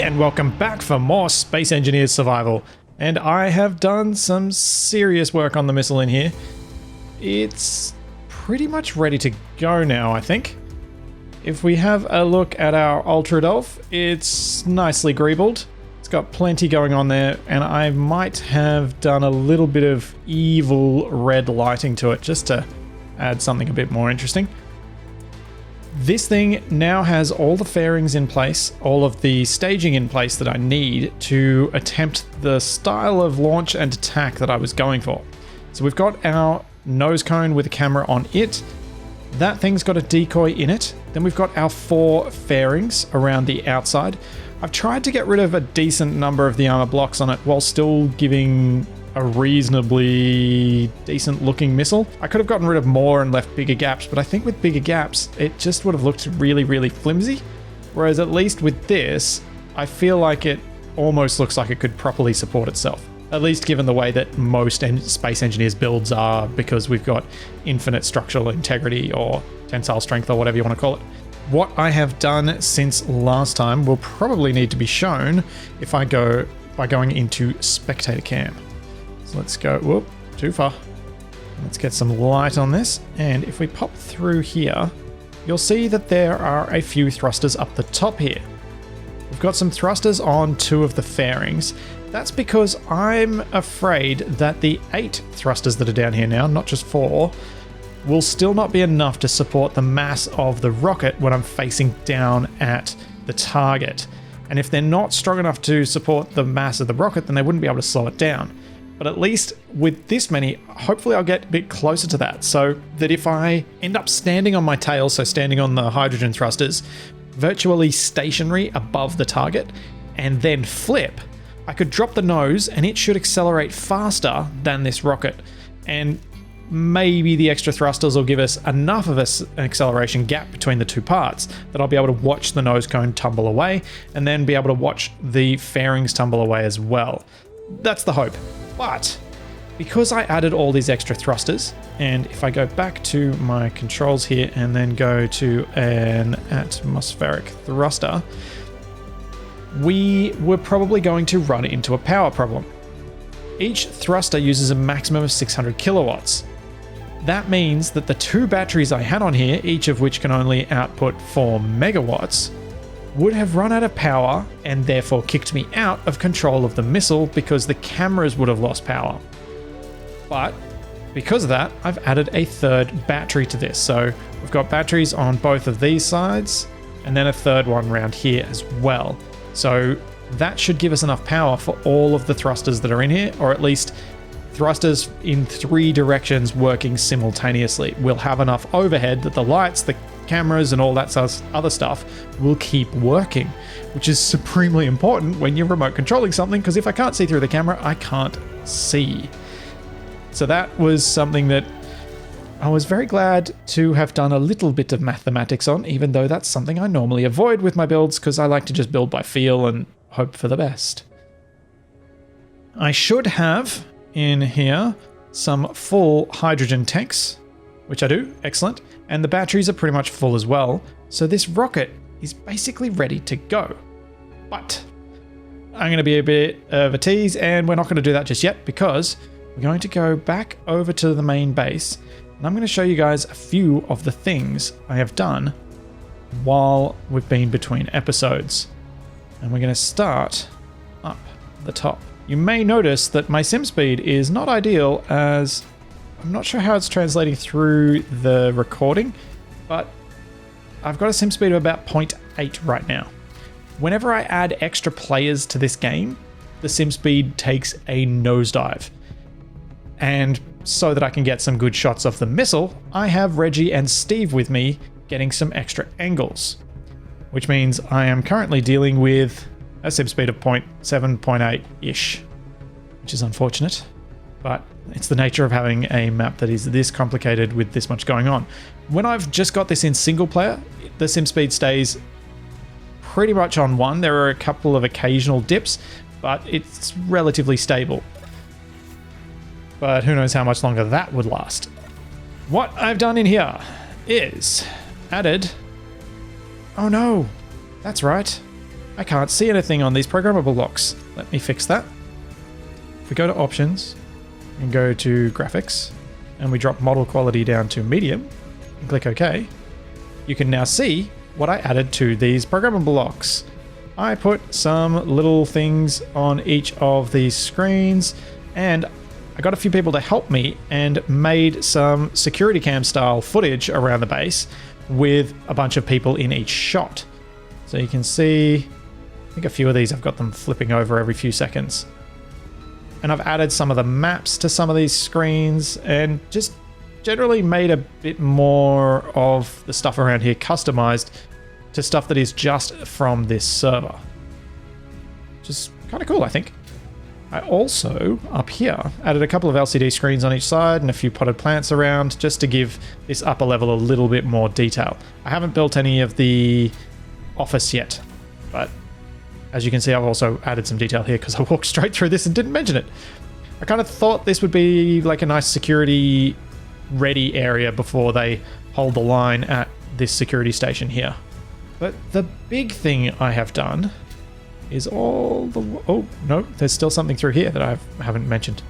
and welcome back for more Space Engineers Survival. And I have done some serious work on the missile in here. It's pretty much ready to go now, I think. If we have a look at our Ultrudolf, it's nicely greebled. It's got plenty going on there, and I might have done a little bit of evil red lighting to it just to add something a bit more interesting. This thing now has all the fairings in place, all of the staging in place that I need to attempt the style of launch and attack that I was going for. So we've got our nose cone with a camera on it. That thing's got a decoy in it. Then we've got our 4 fairings around the outside. I've tried to get rid of a decent number of the armor blocks on it while still giving a reasonably decent looking missile. I could have gotten rid of more and left bigger gaps, but I think with bigger gaps, it just would have looked really, really flimsy. Whereas at least with this, I feel like it almost looks like it could properly support itself. At least given the way that most Space Engineers builds are, because we've got infinite structural integrity or tensile strength or whatever you want to call it. What I have done since last time will probably need to be shown if I go by going into spectator cam. So let's go, whoop, too far. Let's get some light on this. And if we pop through here, you'll see that there are a few thrusters up the top here. We've got some thrusters on 2 of the fairings. That's because I'm afraid that the 8 thrusters that are down here now, not just 4, will still not be enough to support the mass of the rocket when I'm facing down at the target. And if they're not strong enough to support the mass of the rocket, then they wouldn't be able to slow it down. But at least with this many, hopefully I'll get a bit closer to that, so that if I end up standing on my tail, so standing on the hydrogen thrusters, virtually stationary above the target, and then flip, I could drop the nose and it should accelerate faster than this rocket. And maybe the extra thrusters will give us enough of an acceleration gap between the 2 parts that I'll be able to watch the nose cone tumble away and then be able to watch the fairings tumble away as well. That's the hope. But because I added all these extra thrusters, and if I go back to my controls here and then go to an atmospheric thruster, we were probably going to run into a power problem. Each thruster uses a maximum of 600 kilowatts. That means that the 2 batteries I had on here, each of which can only output 4 megawatts, would have run out of power and therefore kicked me out of control of the missile because the cameras would have lost power. But because of that, I've added a 3rd battery to this. So we've got batteries on both of these sides and then a 3rd one around here as well. So that should give us enough power for all of the thrusters that are in here, or at least thrusters in 3 directions working simultaneously. We'll have enough overhead that the lights, the cameras and all that other stuff will keep working, which is supremely important when you're remote controlling something, because if I can't see through the camera, I can't see. So that was something that I was very glad to have done a little bit of mathematics on, even though that's something I normally avoid with my builds because I like to just build by feel and hope for the best. I should have in here some full hydrogen tanks, which I do, excellent, and the batteries are pretty much full as well, so this rocket is basically ready to go. But I'm going to be a bit of a tease, and we're not going to do that just yet because we're going to go back over to the main base, and I'm going to show you guys a few of the things I have done while we've been between episodes. And we're going to start up the top. You may notice that my sim speed is not ideal, as I'm not sure how it's translating through the recording, but I've got a sim speed of about 0.8 right now. Whenever I add extra players to this game, the sim speed takes a nosedive. And so that I can get some good shots of the missile, I have Reggie and Steve with me getting some extra angles, which means I am currently dealing with a sim speed of 0.7, 0.8-ish, which is unfortunate, but it's the nature of having a map that is this complicated with this much going on. When I've just got this in single player, the sim speed stays pretty much on 1. There are a couple of occasional dips, but it's relatively stable. But who knows how much longer that would last. What I've done in here is added... Oh no, that's right. I can't see anything on these programmable blocks. Let me fix that. If we go to options and go to graphics and we drop model quality down to medium and click OK, you can now see what I added to these programmable blocks. I put some little things on each of these screens, and I got a few people to help me and made some security cam style footage around the base with a bunch of people in each shot. So you can see, I think a few of these I've got them flipping over every few seconds. And I've added some of the maps to some of these screens and just generally made a bit more of the stuff around here customized to stuff that is just from this server. Which is kind of cool, I think. I also, up here, added a couple of LCD screens on each side and a few potted plants around just to give this upper level a little bit more detail. I haven't built any of the office yet, but as you can see, I've also added some detail here because I walked straight through this and didn't mention it. I kind of thought this would be like a nice security ready area before they hold the line at this security station here. But the big thing I have done is all the... Oh, no, there's still something through here that I haven't mentioned.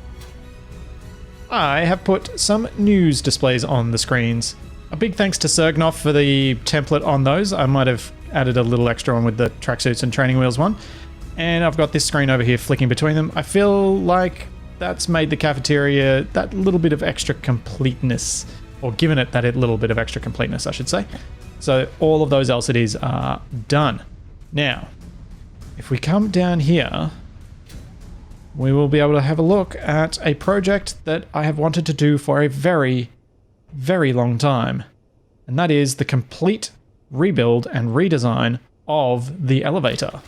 I have put some news displays on the screens. A big thanks to Sergnoff for the template on those. I might have added a little extra one with the tracksuits and training wheels one. And I've got this screen over here flicking between them. I feel like that's made the cafeteria that little bit of extra completeness, or given it that little bit of extra completeness, I should say. So all of those LCDs are done. Now, if we come down here, we will be able to have a look at a project that I have wanted to do for a very, very long time. And that is the complete rebuild and redesign of the elevator.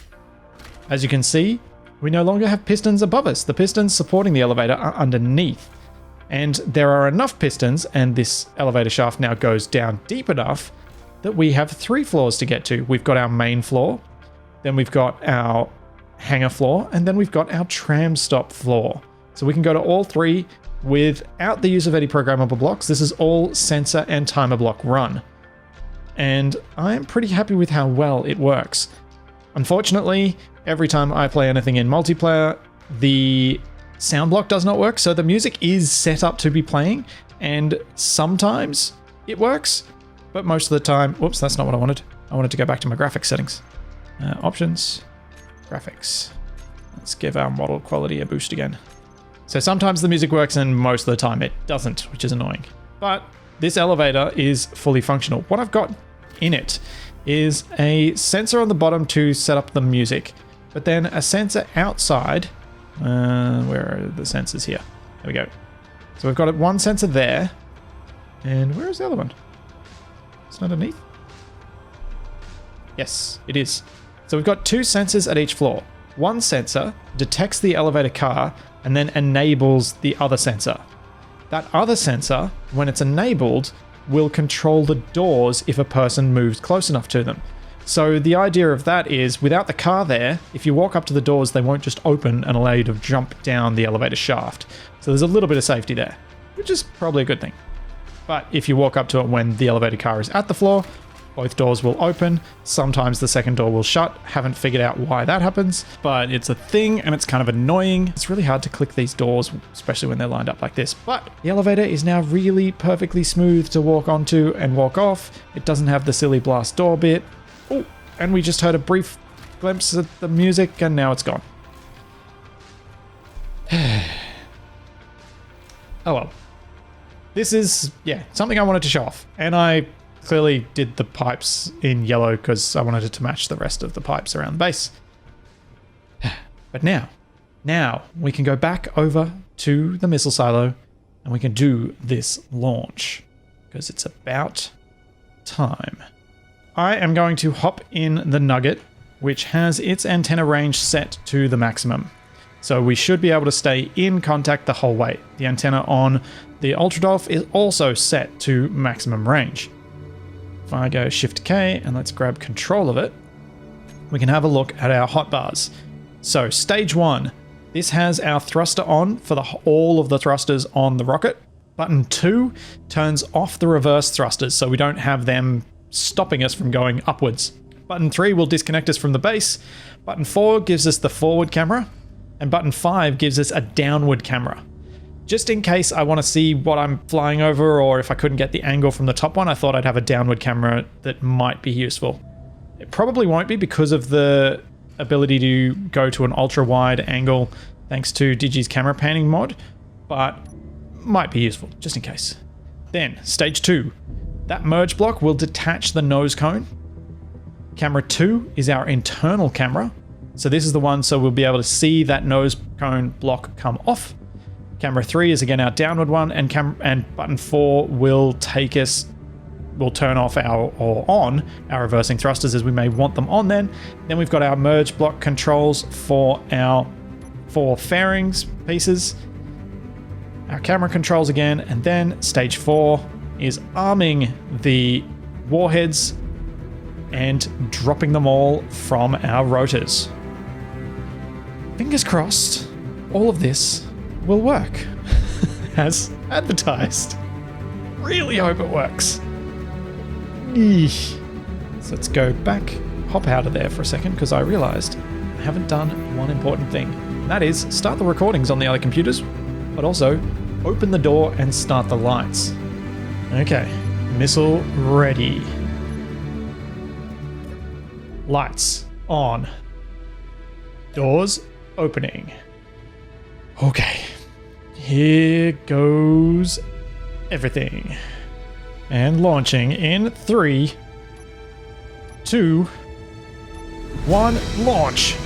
As you can see, we no longer have pistons above us. The pistons supporting the elevator are underneath. And there are enough pistons, and this elevator shaft now goes down deep enough that we have 3 floors to get to. We've got our main floor, then we've got our hangar floor, and then we've got our tram stop floor. So we can go to all 3 without the use of any programmable blocks. This is all sensor and timer block run. And I'm pretty happy with how well it works. Unfortunately, every time I play anything in multiplayer, the sound block does not work. So the music is set up to be playing, and sometimes it works, but most of the time, whoops, that's not what I wanted. I wanted to go back to my graphics settings. Options, graphics. Let's give our model quality a boost again. So sometimes the music works and most of the time it doesn't, which is annoying. But this elevator is fully functional. What I've got in it is a sensor on the bottom to set up the music, but then a sensor outside. Where are the sensors here? There we go. So we've got one sensor there, and where is the other one? It's underneath? Yes, it is. So we've got 2 sensors at each floor. One sensor detects the elevator car and then enables the other sensor. That other sensor, when it's enabled, will control the doors if a person moves close enough to them. So the idea of that is, without the car there, if you walk up to the doors, they won't just open and allow you to jump down the elevator shaft. So there's a little bit of safety there, which is probably a good thing. But if you walk up to it when the elevator car is at the floor, both doors will open. Sometimes the second door will shut. Haven't figured out why that happens, but it's a thing and it's kind of annoying. It's really hard to click these doors, especially when they're lined up like this. But the elevator is now really perfectly smooth to walk onto and walk off. It doesn't have the silly blast door bit. Oh, and we just heard a brief glimpse at the music and now it's gone. Oh well. This is, yeah, something I wanted to show off. And I clearly did the pipes in yellow because I wanted it to match the rest of the pipes around the base. But now we can go back over to the missile silo and we can do this launch because it's about time. I am going to hop in the Nugget, which has its antenna range set to the maximum. So we should be able to stay in contact the whole way. The antenna on the Ultrudolf is also set to maximum range. If I go Shift K and let's grab control of it, we can have a look at our hotbars. So stage 1, this has our thruster on for all of the thrusters on the rocket. Button 2 turns off the reverse thrusters so we don't have them stopping us from going upwards. Button 3 will disconnect us from the base. Button 4 gives us the forward camera. And button 5 gives us a downward camera. Just in case I want to see what I'm flying over, or if I couldn't get the angle from the top one, I thought I'd have a downward camera that might be useful. It probably won't be because of the ability to go to an ultra wide angle thanks to Digi's camera panning mod, but might be useful just in case. Then stage 2, that merge block will detach the nose cone. Camera 2 is our internal camera. So this is the one, so we'll be able to see that nose cone block come off. Camera 3 is again our downward one, and button 4 will take us, will turn off or on our reversing thrusters as we may want them on then. Then we've got our merge block controls for our 4 fairings pieces, our camera controls again, and then stage 4 is arming the warheads and dropping them all from our rotors. Fingers crossed, all of this will work as advertised. Really hope it works. Eesh. So let's go back, hop out of there for a second, because I realized I haven't done one important thing. And that is start the recordings on the other computers, but also open the door and start the lights. Okay, missile ready. Lights on. Doors opening. Okay, here goes everything. And launching in 3, 2, 1, launch.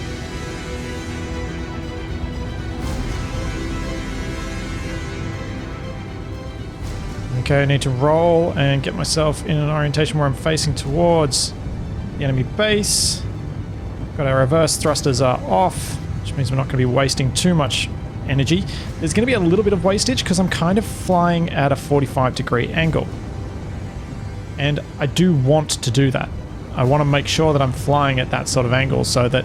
Okay, I need to roll and get myself in an orientation where I'm facing towards the enemy base. Got our reverse thrusters are off, which means we're not going to be wasting too much energy. There's going to be a little bit of wastage because I'm kind of flying at a 45-degree angle. And I do want to do that. I want to make sure that I'm flying at that sort of angle so that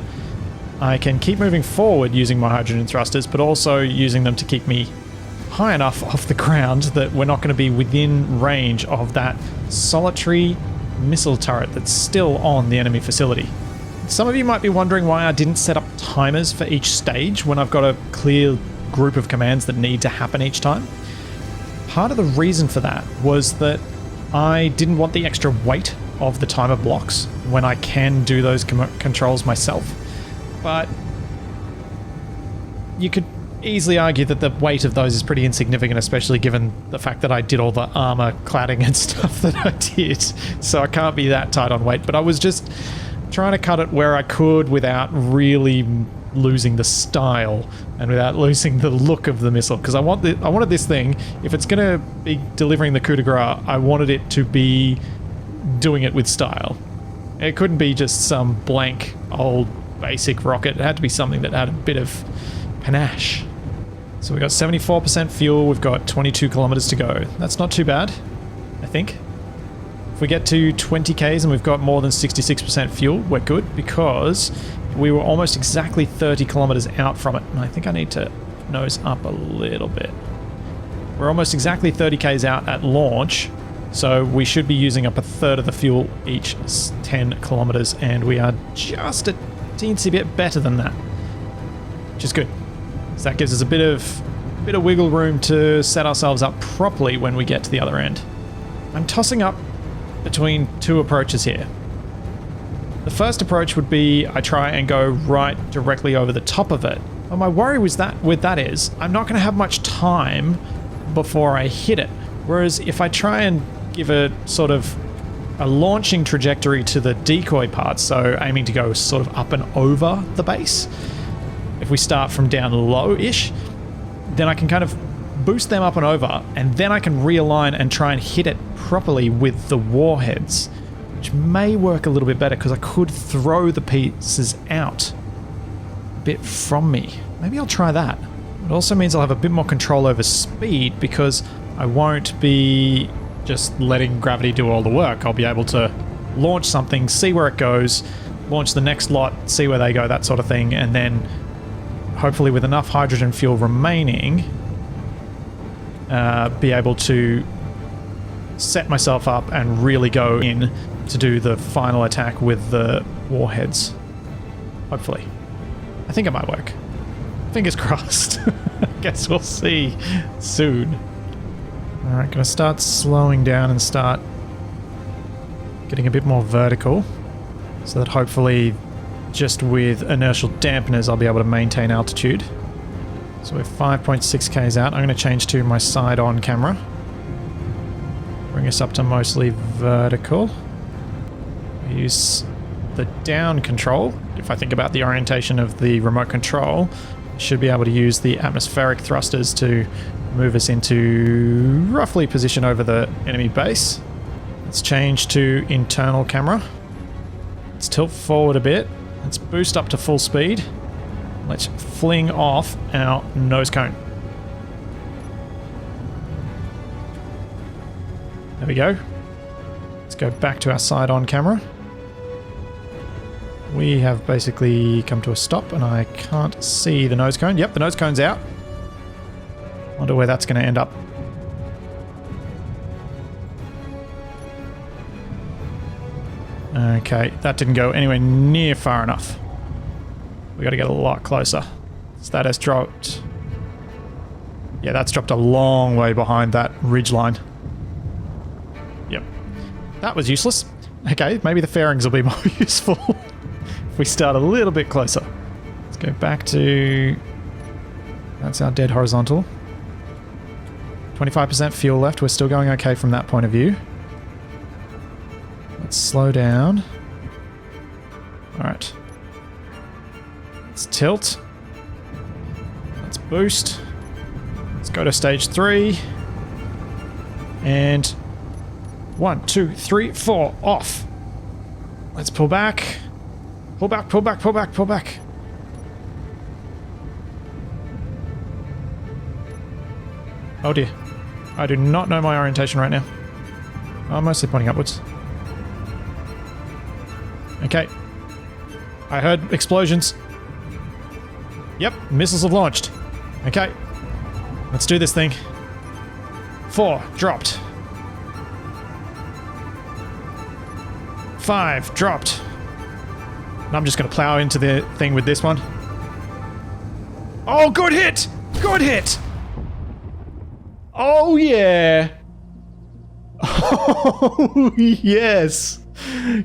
I can keep moving forward using my hydrogen thrusters, but also using them to keep me high enough off the ground that we're not going to be within range of that solitary missile turret that's still on the enemy facility. Some of you might be wondering why I didn't set up timers for each stage when I've got a clear group of commands that need to happen each time. Part of the reason for that was that I didn't want the extra weight of the timer blocks when I can do those controls myself. But you could easily argue that the weight of those is pretty insignificant, especially given the fact that I did all the armor cladding and stuff that I did. So I can't be that tight on weight, but I was just trying to cut it where I could without really losing the style and without losing the look of the missile, because I wanted this thing, if it's going to be delivering the coup de grace, I wanted it to be doing it with style. It couldn't be just some blank old basic rocket. It had to be something that had a bit of panache. So we got 74% fuel, we've got 22 kilometers to go. That's not too bad, I think. If we get to 20 Ks and we've got more than 66% fuel, we're good, because we were almost exactly 30 kilometers out from it. And I think I need to nose up a little bit. We're almost exactly 30 Ks out at launch, so we should be using up a third of the fuel each 10 kilometers, and we are just a teensy bit better than that, which is good. So that gives us a bit of wiggle room to set ourselves up properly when we get to the other end. I'm tossing up between two approaches here. The first approach would be I try and go right directly over the top of it. But my worry with that is I'm not going to have much time before I hit it. Whereas if I try and give a sort of a launching trajectory to the decoy part, so aiming to go sort of up and over the base, if we start from down low-ish, then I can kind of boost them up and over, and then I can realign and try and hit it properly with the warheads, which may work a little bit better because I could throw the pieces out a bit from me. Maybe I'll try that. It also means I'll have a bit more control over speed because I won't be just letting gravity do all the work. I'll be able to launch something, see where it goes, launch the next lot, see where they go, that sort of thing, and then hopefully with enough hydrogen fuel remaining, be able to set myself up and really go in to do the final attack with the warheads. Hopefully. I think it might work. Fingers crossed. Guess we'll see soon. Alright, gonna start slowing down and start getting a bit more vertical so that hopefully just with inertial dampeners I'll be able to maintain altitude. So we're 5.6 k's out. I'm going to change to my side-on camera. Bring us up to mostly vertical. Use the down control. If I think about the orientation of the remote control, I should be able to use the atmospheric thrusters to move us into roughly position over the enemy base. Let's change to internal camera. Let's tilt forward a bit. Let's boost up to full speed. Let's fling off our nose cone. There we go. Let's go back to our side-on camera. We have basically come to a stop and I can't see the nose cone. Yep, the nose cone's out. Wonder where that's going to end up. Okay, that didn't go anywhere near far enough. We got to get a lot closer. So that has dropped... Yeah, that's dropped a long way behind that ridge line. Yep. That was useless. Okay, maybe the fairings will be more useful if we start a little bit closer. Let's go back to... That's our dead horizontal. 25% fuel left. We're still going okay from that point of view. Let's slow down. Alright. Let's tilt. Let's boost. Let's go to stage 3. And 1, 2, 3, 4, off. Let's pull back. Pull back, pull back, pull back, pull back. Oh dear. I do not know my orientation right now. I'm mostly pointing upwards. Okay. I heard explosions. Yep, missiles have launched. Okay. Let's do this thing. 4, dropped. 5, dropped. And I'm just going to plow into the thing with this one. Oh, good hit! Good hit! Oh, yeah! Oh, yes!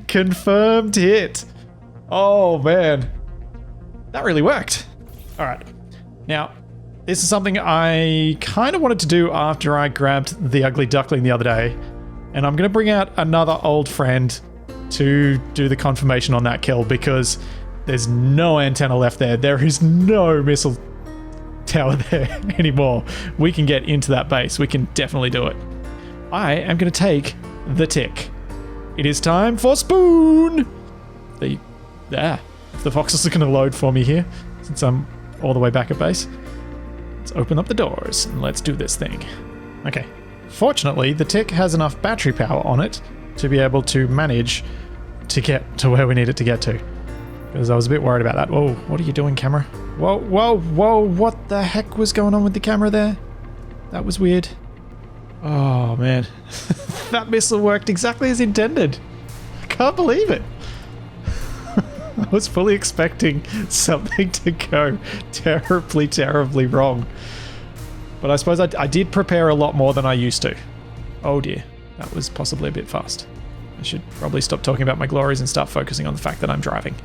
Confirmed hit. Oh, man. That really worked. Alright. Now, this is something I kind of wanted to do after I grabbed the ugly duckling the other day. And I'm going to bring out another old friend to do the confirmation on that kill because there's no antenna left there. There is no missile tower there anymore. We can get into that base. We can definitely do it. I am going to take the tick. It is time for Spoon! The foxes are going to load for me here since I'm all the way back at base. Let's open up the doors and let's do this thing. Okay. Fortunately, the tick has enough battery power on it to be able to manage to get to where we need it to get to. Because I was a bit worried about that. Whoa, what are you doing, camera? Whoa, whoa, whoa, what the heck was going on with the camera there? That was weird. Oh, man. That missile worked exactly as intended. I can't believe it. I was fully expecting something to go terribly, terribly wrong. But I suppose I did prepare a lot more than I used to. Oh dear, that was possibly a bit fast. I should probably stop talking about my glories and start focusing on the fact that I'm driving.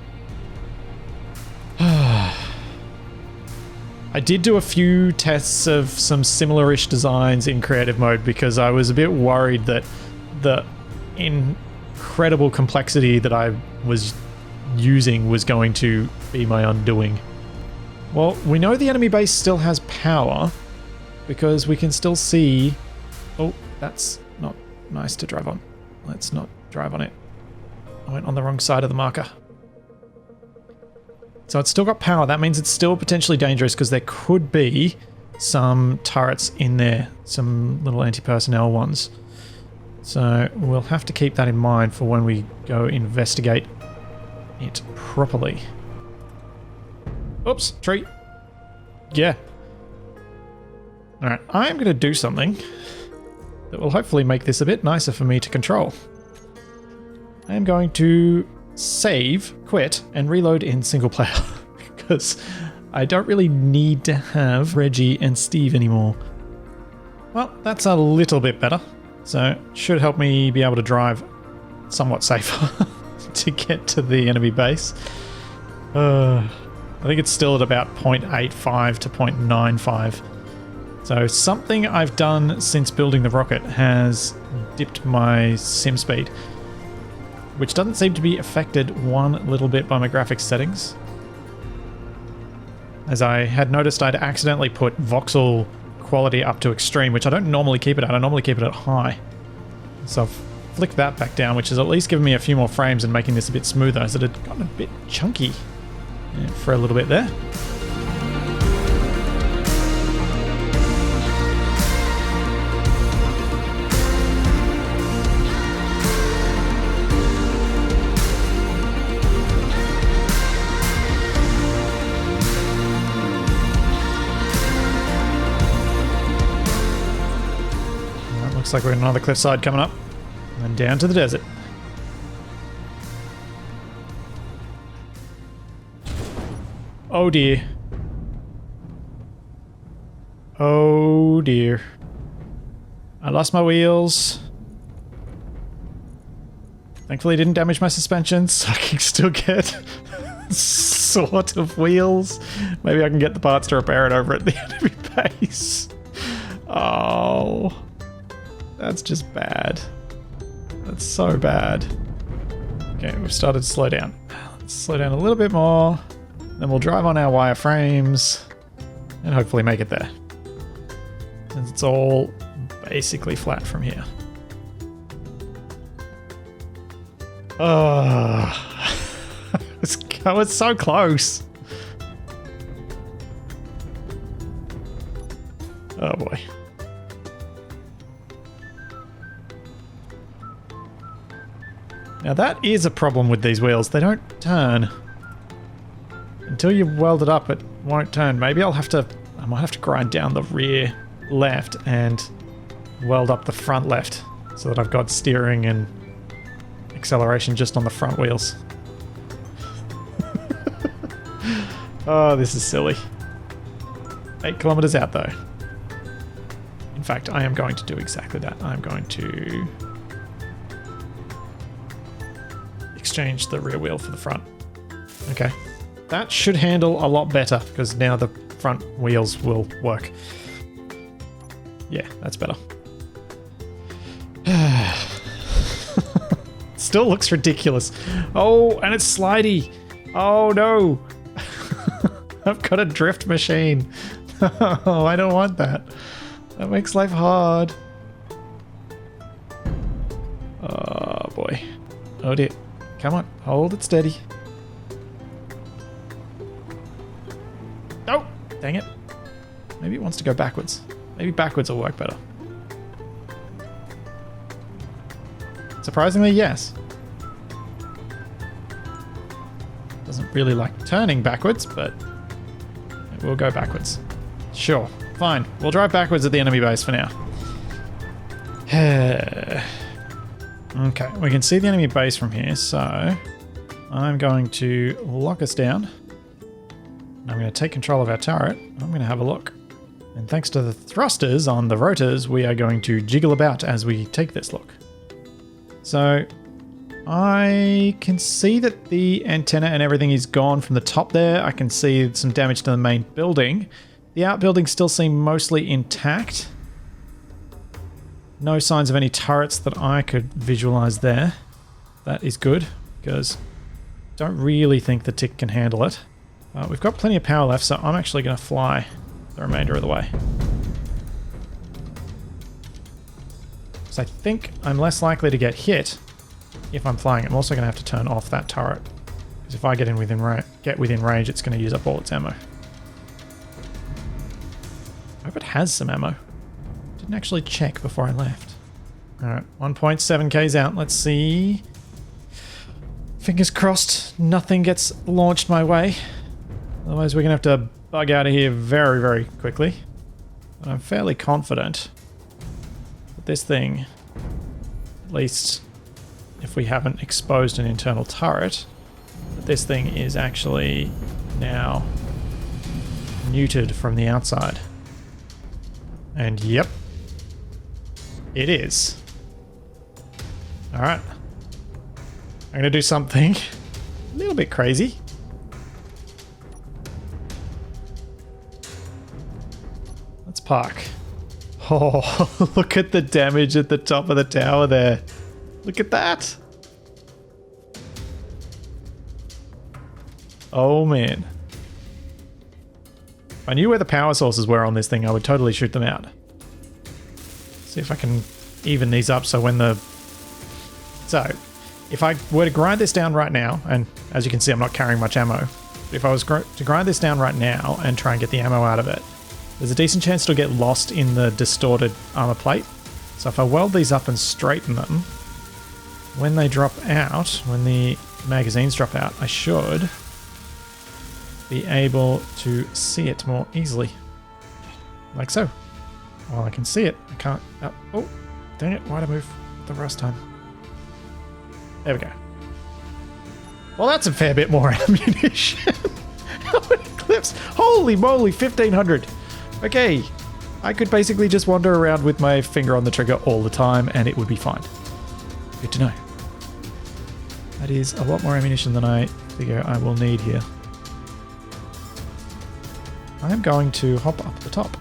I did do a few tests of some similar-ish designs in creative mode because I was a bit worried that the incredible complexity that I was using was going to be my undoing. Well, we know the enemy base still has power because we can still see... Oh, that's not nice to drive on. Let's not drive on it. I went on the wrong side of the marker. So it's still got power. That means it's still potentially dangerous because there could be some turrets in there, some little anti-personnel ones. So we'll have to keep that in mind for when we go investigate it properly. Oops, tree. Yeah. Alright, I am going to do something that will hopefully make this a bit nicer for me to control. I am going to save, quit, and reload in single player because I don't really need to have Reggie and Steve anymore. Well, that's a little bit better. So should help me be able to drive somewhat safer to get to the enemy base. I think it's still at about 0.85 to 0.95. So something I've done since building the rocket has dipped my sim speed, which doesn't seem to be affected one little bit by my graphics settings. As I had noticed, I'd accidentally put voxel quality up to extreme, which I don't normally keep it at. I normally keep it at high. So I've flicked that back down, which has at least given me a few more frames and making this a bit smoother, as it had gotten a bit chunky for a little bit there. Looks like we're on another cliffside coming up, and then down to the desert. Oh dear. Oh dear. I lost my wheels. Thankfully it didn't damage my suspensions, so I can still get sort of wheels. Maybe I can get the parts to repair it over at the enemy base. Oh. That's just bad. That's so bad. Okay, we've started to slow down. Let's slow down a little bit more. Then we'll drive on our wireframes and hopefully make it there. Since it's all basically flat from here. Oh, I was so close. Oh boy. Now that is a problem with these wheels. They don't turn. Until you weld it up, it won't turn. Maybe I might have to grind down the rear left and weld up the front left so that I've got steering and acceleration just on the front wheels. Oh, this is silly. 8 kilometers out though. In fact, I am going to do exactly that. I'm going to exchange the rear wheel for the front. Okay. That should handle a lot better because now the front wheels will work. Yeah, that's better. Still looks ridiculous. Oh, and it's slidey. Oh no. I've got a drift machine. Oh, I don't want that. That makes life hard. Oh boy. Oh dear. Come on, hold it steady. Oh, dang it. Maybe it wants to go backwards. Maybe backwards will work better. Surprisingly, yes. Doesn't really like turning backwards, but it will go backwards. Sure, fine. We'll drive backwards at the enemy base for now. Okay, we can see the enemy base from here, so I'm going to lock us down. I'm going to take control of our turret. I'm going to have a look. And thanks to the thrusters on the rotors, we are going to jiggle about as we take this look. So I can see that the antenna and everything is gone from the top there. I can see some damage to the main building. The outbuildings still seem mostly intact. No signs of any turrets that I could visualize there. That is good, because I don't really think the tick can handle it. We've got plenty of power left, so I'm actually going to fly the remainder of the way. So I think I'm less likely to get hit if I'm flying. I'm also going to have to turn off that turret, because if I get within range, it's going to use up all its ammo. I hope it has some ammo. Didn't actually check before I left. Alright, 1.7k's out. Let's see. Fingers crossed nothing gets launched my way. Otherwise we're going to have to bug out of here very, very quickly. But I'm fairly confident that this thing at least if we haven't exposed an internal turret, that this thing is actually now neutered from the outside. And yep, it is. Alright. I'm going to do something a little bit crazy. Let's park. Oh, look at the damage at the top of the tower there. Look at that. Oh man. If I knew where the power sources were on this thing, I would totally shoot them out. See if I can even these up so when the... So, if I were to grind this down right now, and as you can see I'm not carrying much ammo, but if I was to grind this down right now and try and get the ammo out of it, there's a decent chance it'll get lost in the distorted armor plate. So if I weld these up and straighten them, when they drop out, when the magazines drop out, I should be able to see it more easily. Like so. Well, I can see it. I can't... Oh, dang it. Why'd I move the first time? There we go. Well, that's a fair bit more ammunition. How many clips? Holy moly, 1,500. Okay. I could basically just wander around with my finger on the trigger all the time and it would be fine. Good to know. That is a lot more ammunition than I figure I will need here. I am going to hop up the top.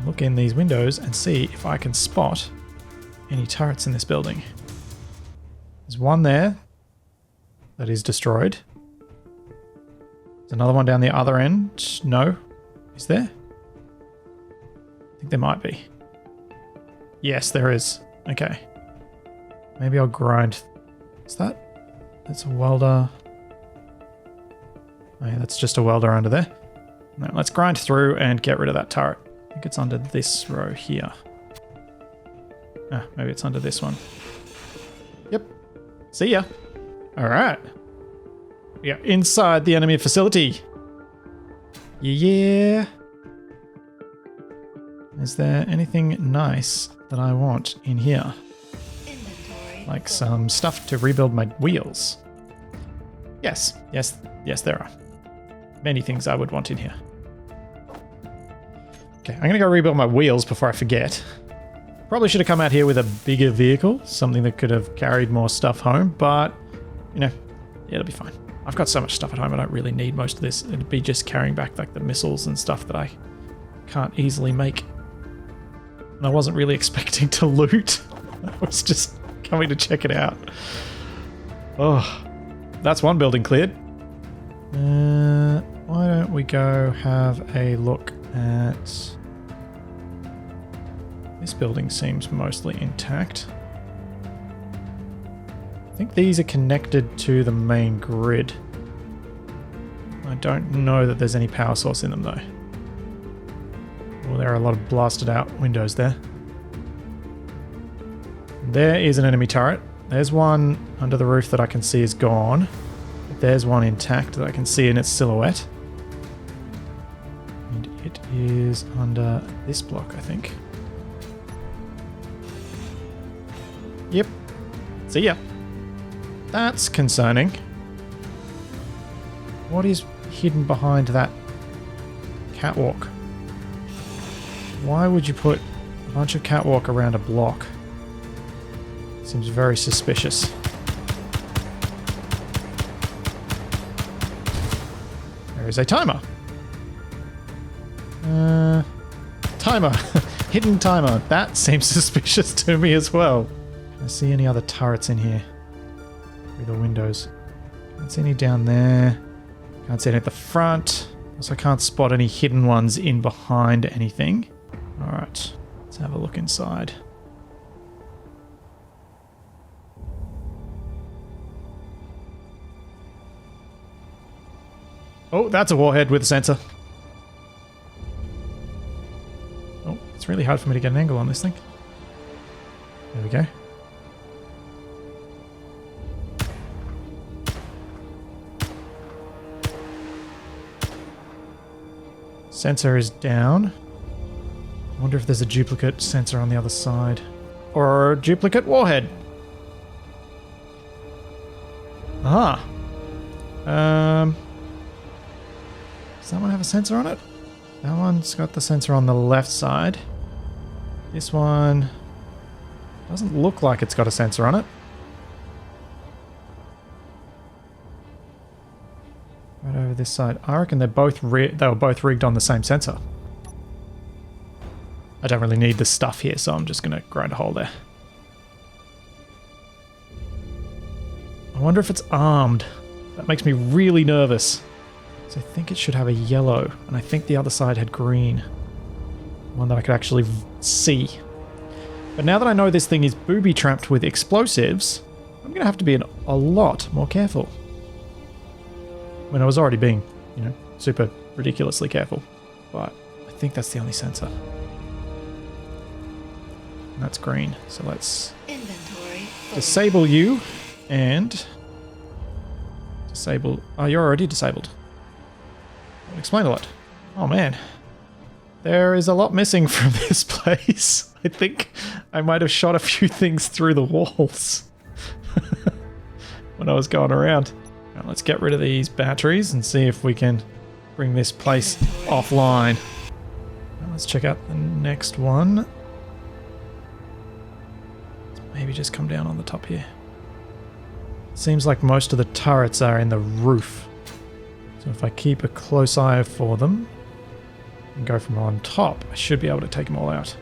Look in these windows and see if I can spot any turrets in this building. There's one there that is destroyed. There's another one down the other end. No. Is there? I think there might be. Yes, there is. Okay. Maybe I'll grind. Is that? That's a welder. Oh yeah, that's just a welder under there. No, let's grind through and get rid of that turret. I think it's under this row here. Ah, maybe it's under this one. Yep. See ya. Alright. Yeah, inside the enemy facility. Yeah. Is there anything nice that I want in here? Like some stuff to rebuild my wheels. Yes, yes, yes, there are. Many things I would want in here. Okay, I'm going to go rebuild my wheels before I forget. Probably should have come out here with a bigger vehicle, something that could have carried more stuff home, but, you know, it'll be fine. I've got so much stuff at home, I don't really need most of this. It'd be just carrying back like the missiles and stuff that I can't easily make. And I wasn't really expecting to loot. I was just coming to check it out. Oh, that's one building cleared. Why don't we go have a look at... This building seems mostly intact. I think these are connected to the main grid. I don't know that there's any power source in them though. Well, there are a lot of blasted out windows there. There is an enemy turret. There's one under the roof that I can see is gone. There's one intact that I can see in its silhouette. And it is under this block, I think. Yep. See ya. That's concerning. What is hidden behind that catwalk? Why would you put a bunch of catwalk around a block? Seems very suspicious. There is a timer. Timer. Hidden timer. That seems suspicious to me as well. Can I see any other turrets in here? Through the windows. Can't see any down there. Can't see any at the front. Also can't spot any hidden ones in behind anything. Alright. Let's have a look inside. Oh, that's a warhead with a sensor. Oh, it's really hard for me to get an angle on this thing. There we go. Sensor is down. I wonder if there's a duplicate sensor on the other side. or a duplicate warhead. Ah. Does that one have a sensor on it? That one's got the sensor on the left side. This one doesn't look like it's got a sensor on it. Right over this side. I reckon they were both rigged on the same sensor. I don't really need the stuff here, so I'm just going to grind a hole there. I wonder if it's armed. That makes me really nervous. So I think it should have a yellow, and I think the other side had green. One that I could actually see. But now that I know this thing is booby-trapped with explosives, I'm going to have to be a lot more careful. When I was already being, you know, super ridiculously careful. But I think that's the only sensor. And that's green. So let's disable you and disable... Oh, you're already disabled. That would explain a lot. Oh man. There is a lot missing from this place. I think I might have shot a few things through the walls when I was going around. Now let's get rid of these batteries and see if we can bring this place offline. Now let's check out the next one. Let's maybe just come down on the top here. Seems like most of the turrets are in the roof. So if I keep a close eye for them and go from on top, I should be able to take them all out.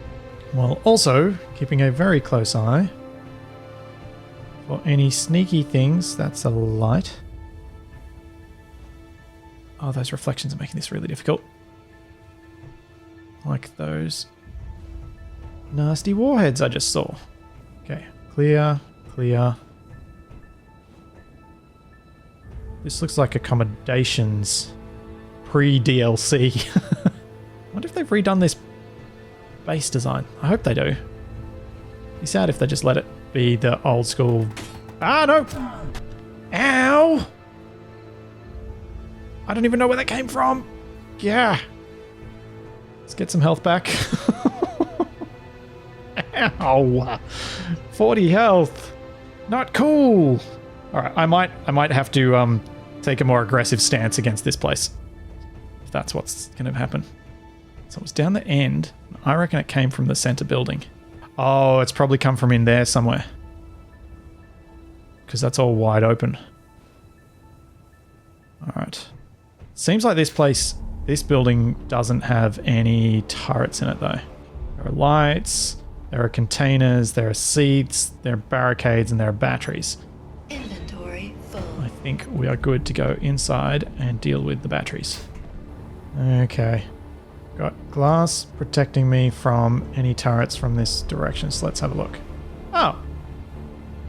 While also keeping a very close eye for any sneaky things. That's a light. Oh, those reflections are making this really difficult. Like those nasty warheads I just saw. Okay, clear, clear. This looks like accommodations pre-DLC. I wonder if they've redone this base design. I hope they do. It'd be sad if they just let it be the old school... Ah, no! Ow! I don't even know where that came from. Yeah. Let's get some health back. Ow! 40 health. Not cool. All right, I might have to take a more aggressive stance against this place, if that's what's going to happen. So it was down the end. I reckon it came from the center building. Oh, it's probably come from in there somewhere, because that's all wide open. All right. Seems like this building doesn't have any turrets in it though. There are lights, there are containers, there are seats, there are barricades, and there are batteries. Inventory full. I think we are good to go inside and deal with the batteries. Okay. Got glass protecting me from any turrets from this direction, so let's have a look. Oh.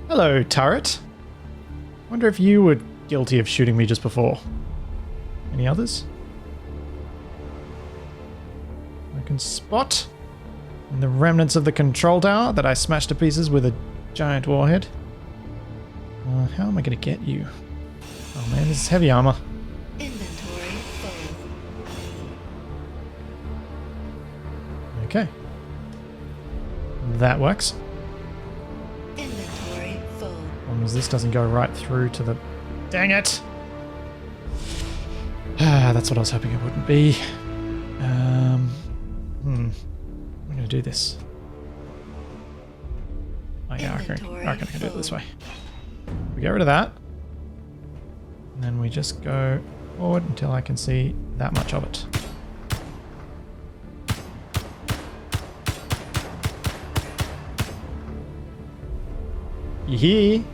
Hello, turret. Wonder if you were guilty of shooting me just before. Any others? I can spot in the remnants of the control tower that I smashed to pieces with a giant warhead. How am I going to get you? Oh man, this is heavy armor. Inventory full. Okay. That works. Inventory full. As long as this doesn't go right through to the... Dang it! That's what I was hoping it wouldn't be. I'm going to do this. Oh yeah, I reckon I can do it this way. We get rid of that. And then we just go forward until I can see that much of it. Yee.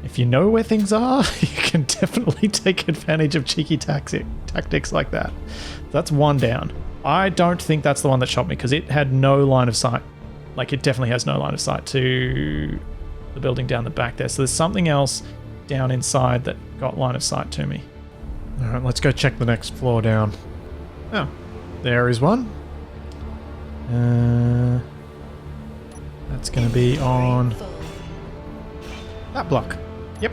If you know where things are, you can definitely take advantage of cheeky tactics like that. That's one down. I don't think that's the one that shot me because it had no line of sight. Like, it definitely has no line of sight to the building down the back there. So there's something else down inside that got line of sight to me. All right, let's go check the next floor down. Oh, there is one. That's going to be on that block. Yep.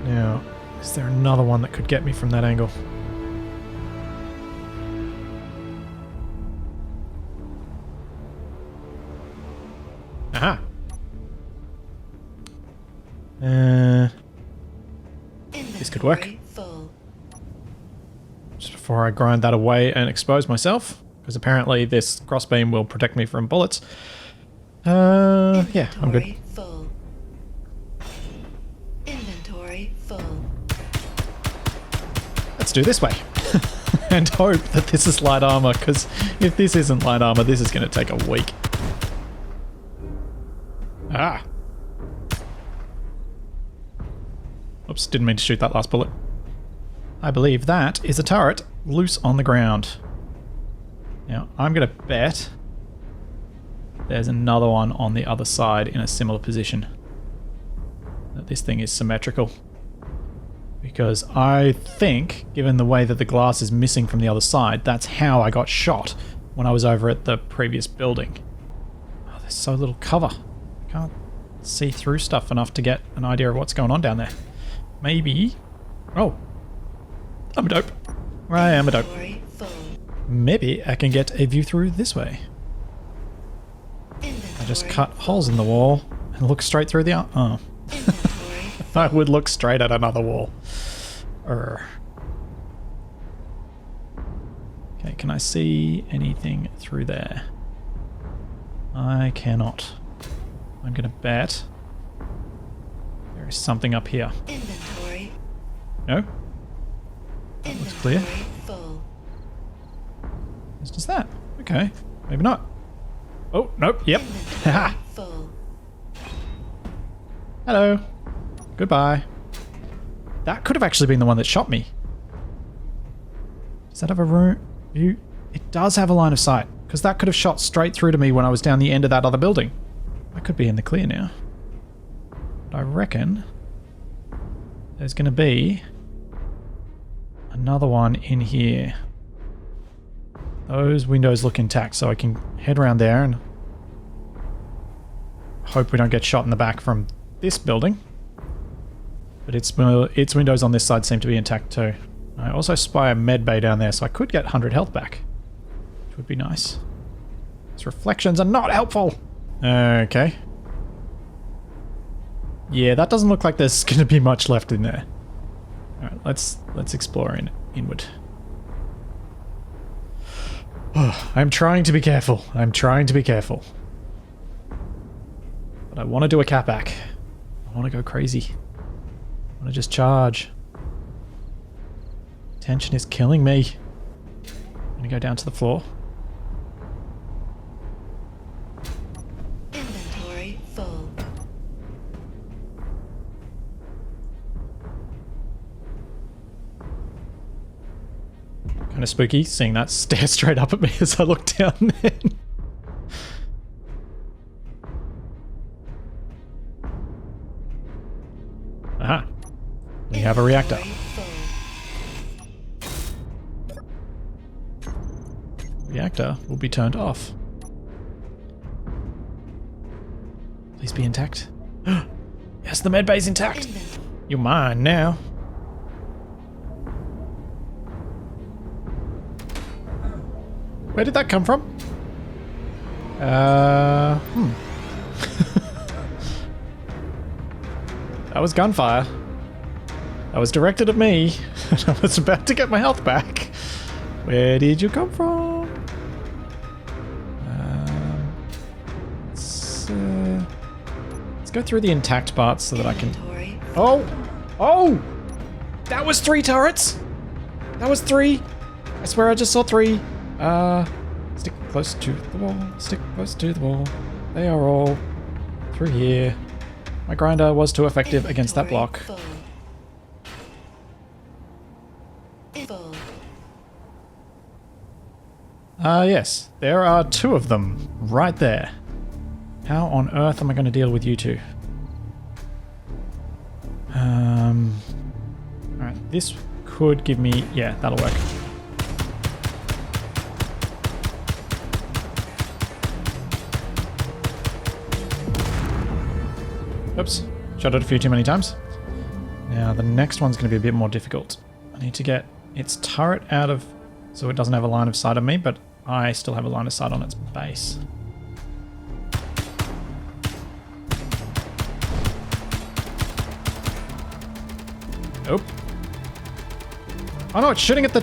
Now, is there another one that could get me from that angle? Aha. This could work. Inventory full. Just before I grind that away and expose myself, because apparently this crossbeam will protect me from bullets. Yeah, I'm good. Inventory full. Inventory full. Let's do this way. And hope that this is light armor, because if this isn't light armor, this is going to take a week. Ah. Oops, didn't mean to shoot that last bullet. I believe that is a turret loose on the ground. Now, I'm going to bet there's another one on the other side in a similar position. That this thing is symmetrical. Because I think, given the way that the glass is missing from the other side, that's how I got shot when I was over at the previous building. Oh, there's so little cover. I can't see through stuff enough to get an idea of what's going on down there. Maybe... Oh. I'm a dope. I am a dope. Inventory full. Maybe I can get a view through this way. I just cut holes in the wall and look straight through the... Oh. Inventory. I would look straight at another wall. Okay, can I see anything through there? I cannot. I'm gonna bet there is something up here. Inventory. No? That looks clear. Inventory full. It's just that. Okay, maybe not. Oh, nope, yep. Haha. Full. Hello. Goodbye. That could have actually been the one that shot me. Does that have a room view? It does have a line of sight, because that could have shot straight through to me when I was down the end of that other building. I could be in the clear now. But I reckon there's going to be another one in here. Those windows look intact, so I can head around there and hope we don't get shot in the back from this building. But its windows on this side seem to be intact too. I also spy a med bay down there, so I could get 100 health back, which would be nice. These reflections are not helpful. Okay. Yeah, that doesn't look like there's going to be much left in there. All right, let's explore inward. Oh, I'm trying to be careful. I'm trying to be careful. But I want to do a catback. I want to go crazy. I want to just charge. Tension is killing me. I'm going to go down to the floor. Inventory full. Kind of spooky seeing that stare straight up at me as I look down there. Aha. We have a reactor. Inventory full. Reactor will be turned off. Please be intact. Yes, the med bay's intact. You're mine now. Where did that come from? That was gunfire. That was directed at me. I was about to get my health back. Where did you come from? Let's go through the intact parts so that I can... Inventory. Oh! Oh! That was 3 turrets! That was 3! I swear I just saw 3. Stick close to the wall. Stick close to the wall. They are all through here. My grinder was too effective against that block. Full. Full. Yes. There are 2 of them right there. How on earth am I going to deal with you two? Alright, this could give me... Yeah, that'll work. Oops. Shot it a few too many times. Now, the next one's going to be a bit more difficult. I need to get its turret out of... So it doesn't have a line of sight on me, but I still have a line of sight on its base. Nope. Oh no, it's shooting at the...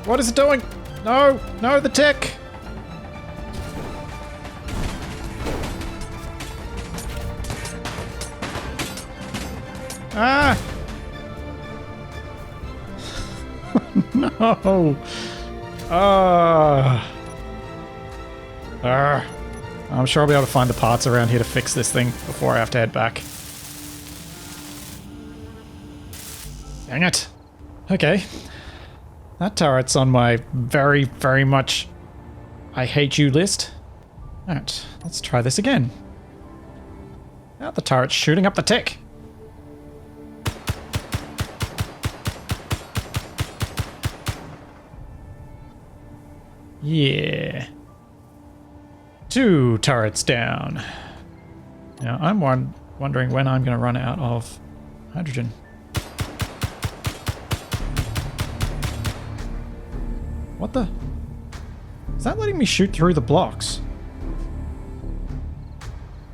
What is it doing? No, no, the tick. Ah! No! I'm sure I'll be able to find the parts around here to fix this thing before I have to head back. Dang it. Okay. That turret's on my very, very much I hate you list. Alright, let's try this again. Now the turret's shooting up the tick. Yeah. 2 turrets down. Now I'm wondering when I'm going to run out of hydrogen. What the? Is that letting me shoot through the blocks?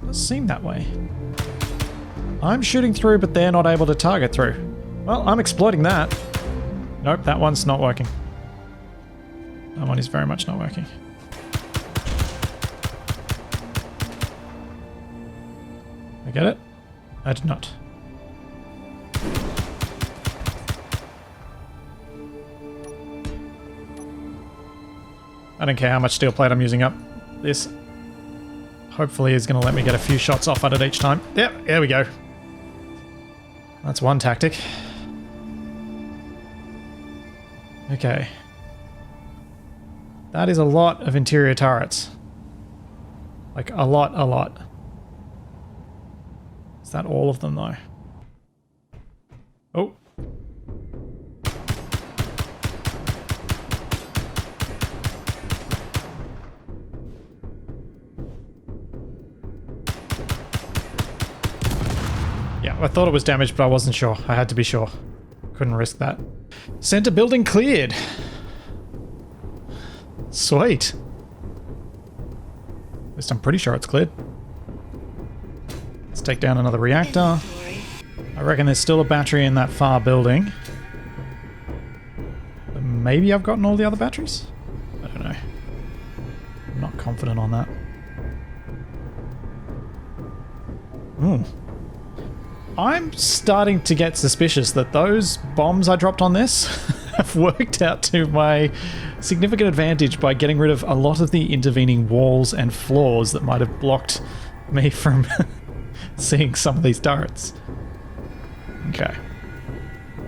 It does seem that way. I'm shooting through, but they're not able to target through. Well, I'm exploiting that. Nope, that one's not working. That one is very much not working. I get it? I did not. I don't care how much steel plate I'm using up. This hopefully is going to let me get a few shots off at it each time. Yep, there we go. That's one tactic. Okay. That is a lot of interior turrets. Like, a lot. Is that all of them, though? Oh. Yeah, I thought it was damaged, but I wasn't sure. I had to be sure. Couldn't risk that. Center building cleared. Sweet. At least I'm pretty sure it's cleared. Let's take down another reactor. I reckon there's still a battery in that far building. But maybe I've gotten all the other batteries? I don't know. I'm not confident on that. I'm starting to get suspicious that those bombs I dropped on this have worked out to my significant advantage by getting rid of a lot of the intervening walls and floors that might have blocked me from seeing some of these turrets. Okay.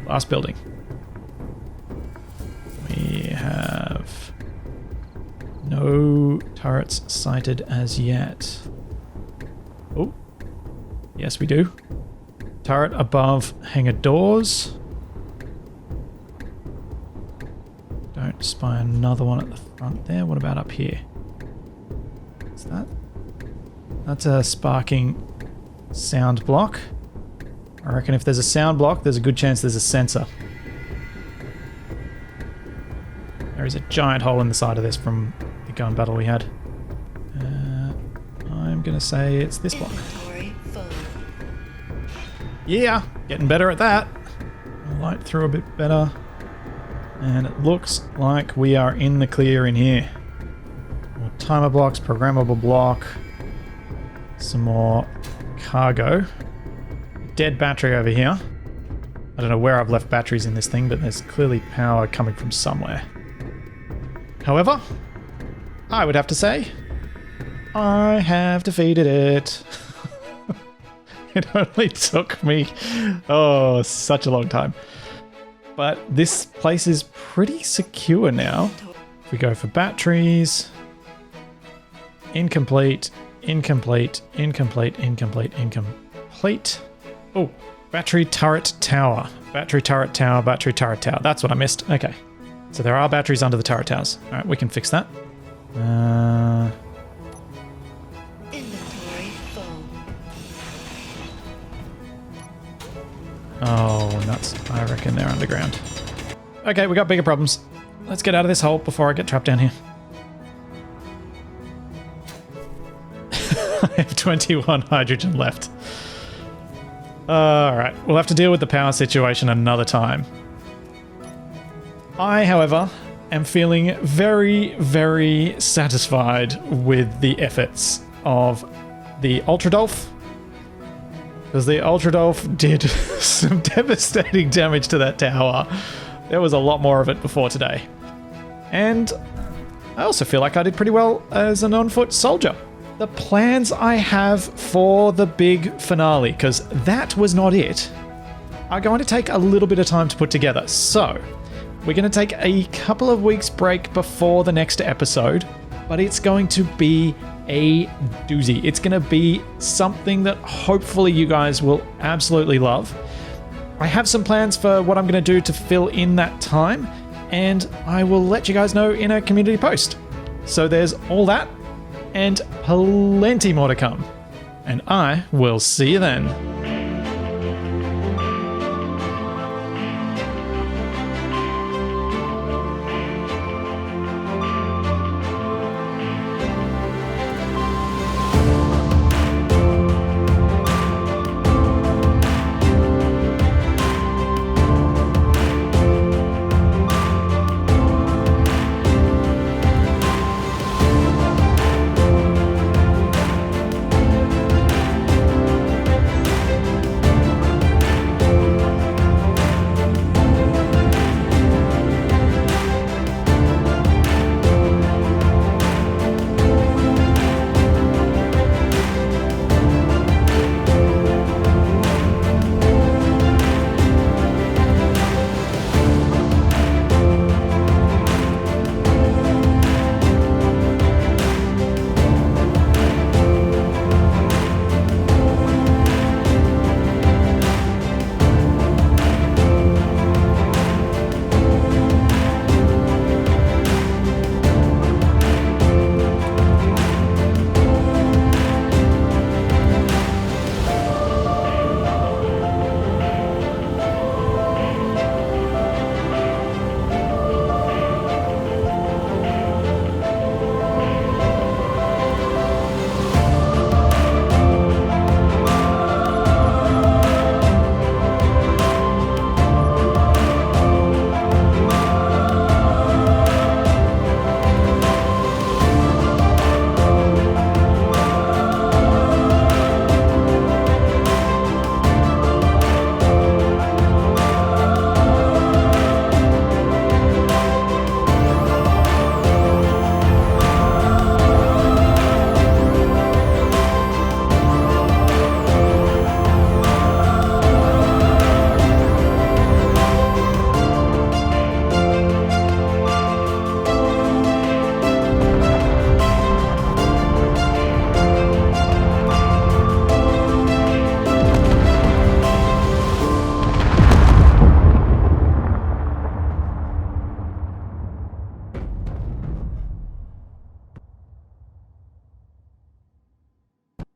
Last building. We have no turrets sighted as yet. Oh. Yes, we do. Turret above hangar doors. Don't spy another one at the front there. What about up here? What's that? That's a sparking sound block. I reckon if there's a sound block, there's a good chance there's a sensor. There is a giant hole in the side of this from the gun battle we had. I'm gonna say it's this block. Yeah, getting better at that. Light through a bit better. And it looks like we are in the clear in here. More timer blocks, programmable block. Some more cargo. Dead battery over here. I don't know where I've left batteries in this thing, but there's clearly power coming from somewhere. However, I would have to say, I have defeated it. It only took me, such a long time. But this place is pretty secure now. If we go for batteries, incomplete. Oh, battery turret tower. Battery turret tower. That's what I missed. Okay. So there are batteries under the turret towers. All right, we can fix that. Inventory full. Oh, nuts. I reckon they're underground. Okay, we got bigger problems. Let's get out of this hole before I get trapped down here. have 21 hydrogen left. Alright, we'll have to deal with the power situation another time. I, however, am feeling very, very satisfied with the efforts of the Ultrudolf, because the Ultrudolf did some devastating damage to that tower. There was a lot more of it before today. And I also feel like I did pretty well as an on-foot soldier. The plans I have for the big finale, because that was not it, are going to take a little bit of time to put together. So, we're going to take a couple of weeks break before the next episode, but it's going to be a doozy. It's going to be something that hopefully you guys will absolutely love. I have some plans for what I'm going to do to fill in that time, and I will let you guys know in a community post. So there's all that, and plenty more to come. And I will see you then.